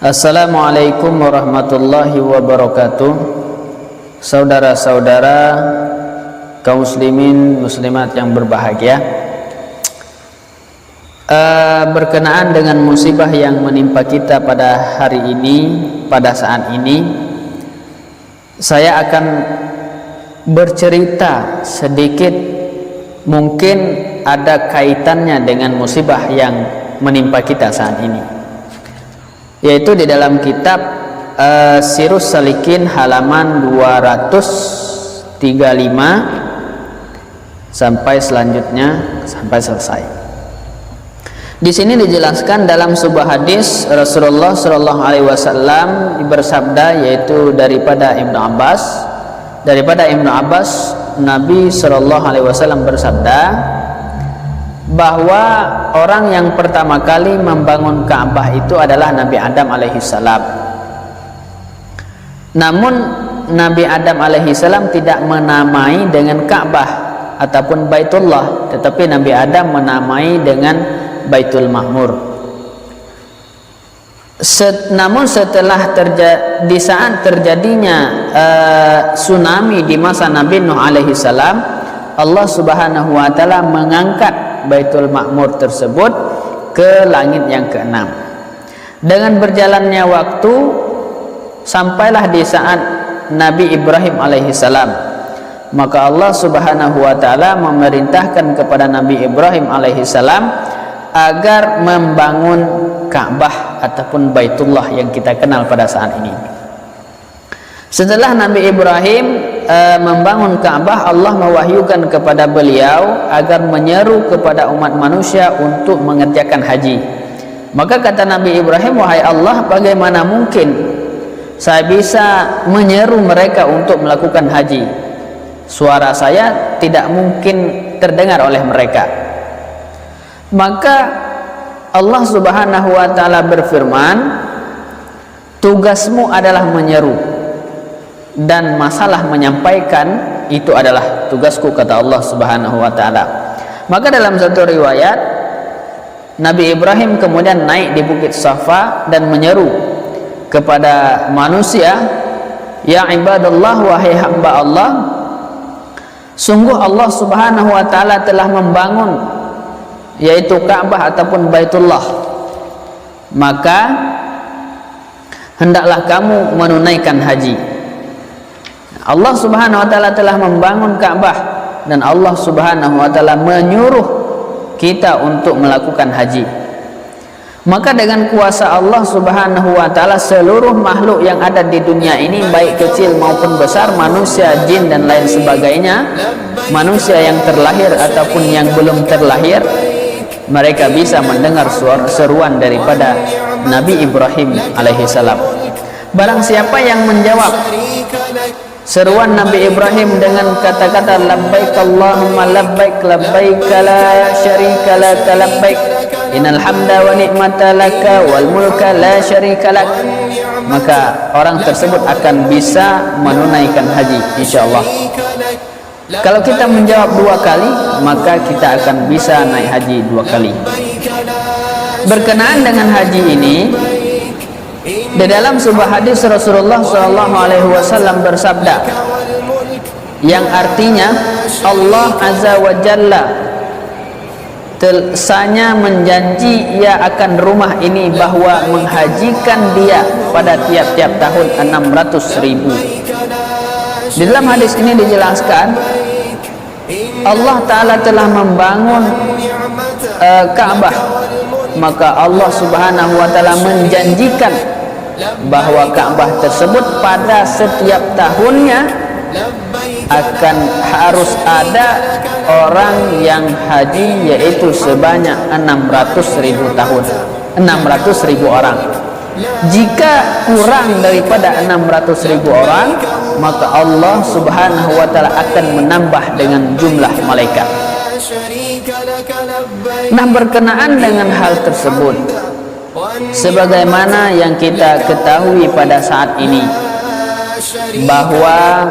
Assalamualaikum warahmatullahi wabarakatuh. Saudara-saudara kaum muslimin muslimat yang berbahagia, berkenaan dengan musibah yang menimpa kita pada hari ini, pada saat ini, saya akan bercerita sedikit, mungkin ada kaitannya dengan musibah yang menimpa kita saat ini, yaitu di dalam kitab Sirus Salikin halaman 235 sampai selanjutnya sampai selesai. Di sini dijelaskan dalam sebuah hadis Rasulullah Shallallahu Alaihi Wasallam bersabda, yaitu daripada Ibnu Abbas, Nabi Shallallahu Alaihi Wasallam bersabda bahwa orang yang pertama kali membangun Ka'bah itu adalah Nabi Adam alaihissalam. Namun Nabi Adam alaihissalam tidak menamai dengan Ka'bah ataupun Baitullah, tetapi Nabi Adam menamai dengan Baitul Ma'mur. Namun setelah di saat terjadinya tsunami di masa Nabi Nuh alaihissalam, Allah Subhanahu wa taala mengangkat Baitul Ma'mur tersebut ke langit yang keenam. Dengan berjalannya waktu, sampailah di saat Nabi Ibrahim alaihissalam, maka Allah Subhanahu wa taala memerintahkan kepada Nabi Ibrahim alaihissalam agar membangun Ka'bah ataupun Baitullah yang kita kenal pada saat ini. Setelah Nabi Ibrahim membangun Ka'bah, Allah mewahyukan kepada beliau agar menyeru kepada umat manusia untuk mengerjakan haji. Maka kata Nabi Ibrahim, wahai Allah, bagaimana mungkin saya bisa menyeru mereka untuk melakukan haji? Suara saya tidak mungkin terdengar oleh mereka. Maka Allah Subhanahu wa taala berfirman, tugasmu adalah menyeru, dan masalah menyampaikan itu adalah tugasku, kata Allah Subhanahu wa taala. Maka dalam satu riwayat, Nabi Ibrahim kemudian naik di Bukit Safa dan menyeru kepada manusia, ya ibadallah, wahai hamba Allah, sungguh Allah Subhanahu wa taala telah membangun yaitu Ka'bah ataupun Baitullah, maka hendaklah kamu menunaikan haji. Allah Subhanahu wa taala telah membangun Ka'bah dan Allah Subhanahu wa taala menyuruh kita untuk melakukan haji. Maka dengan kuasa Allah Subhanahu wa taala, seluruh makhluk yang ada di dunia ini, baik kecil maupun besar, manusia, jin dan lain sebagainya, manusia yang terlahir ataupun yang belum terlahir, mereka bisa mendengar seruan daripada Nabi Ibrahim alaihissalam. Barang siapa yang menjawab seruan Nabi Ibrahim dengan kata-kata labbaik Allahumma labbaik, labbaik la syarika lak, labbaik innal hamda wa ni'mata laka wal mulka la syarika lak, maka orang tersebut akan bisa menunaikan haji insyaallah. Kalau kita menjawab 2 kali, maka kita akan bisa naik haji 2 kali. Berkenaan dengan haji ini, di dalam sebuah hadis Rasulullah SAW bersabda, yang artinya Allah Azza wa Jalla tersanya menjanji ia akan rumah ini bahwa menghajikan dia pada tiap-tiap tahun 600.000. Di dalam hadis ini dijelaskan Allah Ta'ala telah membangun Ka'bah, maka Allah Subhanahu wa taala menjanjikan bahwa Ka'bah tersebut pada setiap tahunnya akan harus ada orang yang haji, yaitu sebanyak 600.000 tahun, 600.000 orang. Jika kurang daripada 600.000 orang, maka Allah Subhanahu wa taala akan menambah dengan jumlah malaikat. Nah, berkenaan dengan hal tersebut, sebagaimana yang kita ketahui pada saat ini, bahwa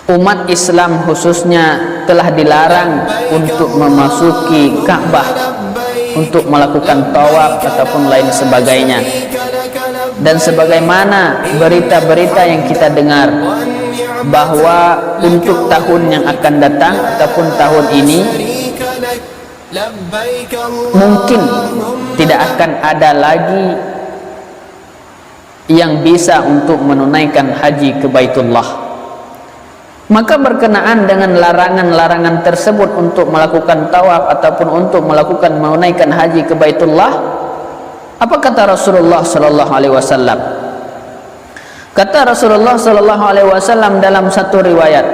umat Islam khususnya telah dilarang untuk memasuki Ka'bah untuk melakukan tawaf ataupun lain sebagainya. Dan sebagaimana berita-berita yang kita dengar bahwa untuk tahun yang akan datang ataupun tahun ini mungkin tidak akan ada lagi yang bisa untuk menunaikan haji ke Baitullah. Maka berkenaan dengan larangan-larangan tersebut untuk melakukan tawaf ataupun untuk melakukan menunaikan haji ke Baitullah, apa kata Rasulullah sallallahu alaihi wasallam? Kata Rasulullah sallallahu alaihi wasallam dalam satu riwayat,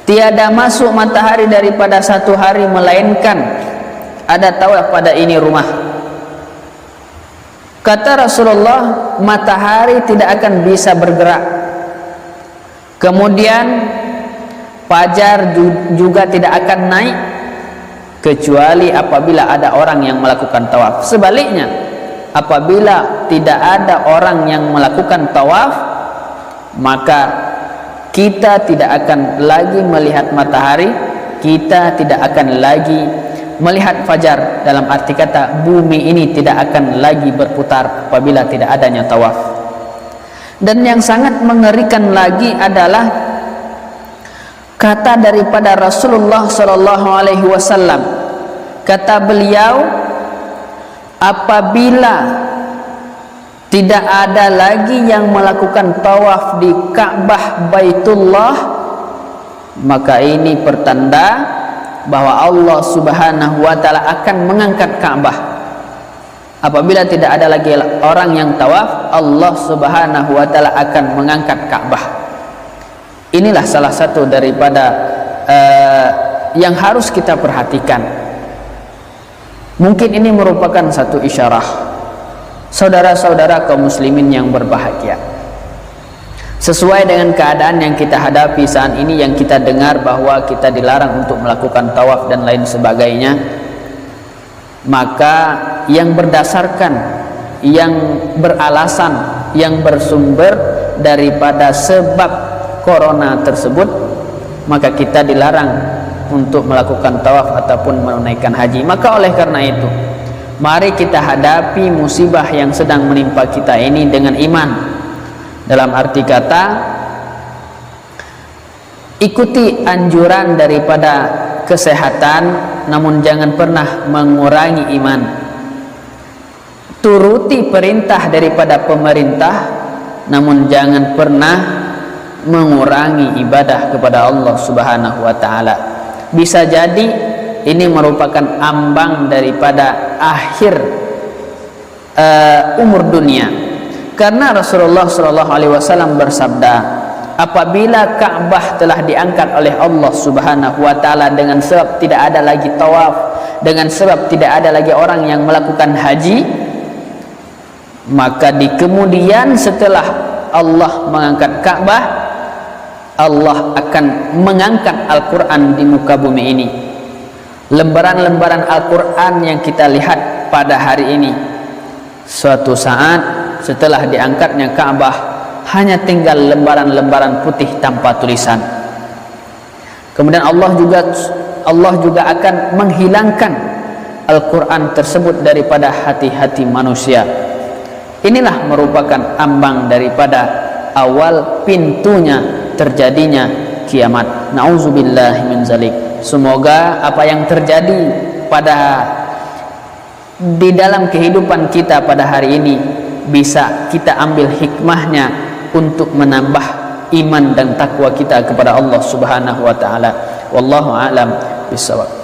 tiada masuk matahari daripada satu hari melainkan ada tawaf pada ini rumah. Kata Rasulullah, matahari tidak akan bisa bergerak. Kemudian fajar juga tidak akan naik kecuali apabila ada orang yang melakukan tawaf. Sebaliknya, apabila tidak ada orang yang melakukan tawaf, maka kita tidak akan lagi melihat matahari, kita tidak akan lagi melihat fajar. Dalam arti kata, bumi ini tidak akan lagi berputar apabila tidak adanya tawaf. Dan yang sangat mengerikan lagi adalah kata daripada Rasulullah sallallahu alaihi wasallam. Kata beliau, apabila tidak ada lagi yang melakukan tawaf di Ka'bah Baitullah, maka ini pertanda bahwa Allah Subhanahu wa taala akan mengangkat Ka'bah. Apabila tidak ada lagi orang yang tawaf, Allah Subhanahu wa taala akan mengangkat Ka'bah. Inilah salah satu daripada yang harus kita perhatikan. Mungkin ini merupakan satu isyarah saudara-saudara kaum muslimin yang berbahagia. Sesuai dengan keadaan yang kita hadapi saat ini, yang kita dengar bahwa kita dilarang untuk melakukan tawaf dan lain sebagainya, maka yang berdasarkan, yang beralasan, yang bersumber daripada sebab corona tersebut, maka kita dilarang untuk melakukan tawaf ataupun menunaikan haji. Maka oleh karena itu, mari kita hadapi musibah yang sedang menimpa kita ini dengan iman. Dalam arti kata, ikuti anjuran daripada kesehatan, namun jangan pernah mengurangi iman. Turuti perintah daripada pemerintah, namun jangan pernah mengurangi ibadah kepada Allah Subhanahu wa taala. Bisa jadi ini merupakan ambang daripada akhir umur dunia. Karena Rasulullah sallallahu alaihi wasallam bersabda, apabila Ka'bah telah diangkat oleh Allah Subhanahu wa taala dengan sebab tidak ada lagi tawaf, dengan sebab tidak ada lagi orang yang melakukan haji, maka di kemudian setelah Allah mengangkat Ka'bah, Allah akan mengangkat Al-Quran di muka bumi ini. Lembaran-lembaran Al-Quran yang kita lihat pada hari ini, suatu saat setelah diangkatnya Ka'bah, hanya tinggal lembaran-lembaran putih tanpa tulisan. Kemudian Allah juga akan menghilangkan Al-Quran tersebut daripada hati-hati manusia. Inilah merupakan ambang daripada awal pintunya terjadinya kiamat. Nauzubillahi min zalik. Semoga apa yang terjadi di dalam kehidupan kita pada hari ini bisa kita ambil hikmahnya untuk menambah iman dan takwa kita kepada Allah Subhanahu wa taala. Wallahu a'lam bishawab.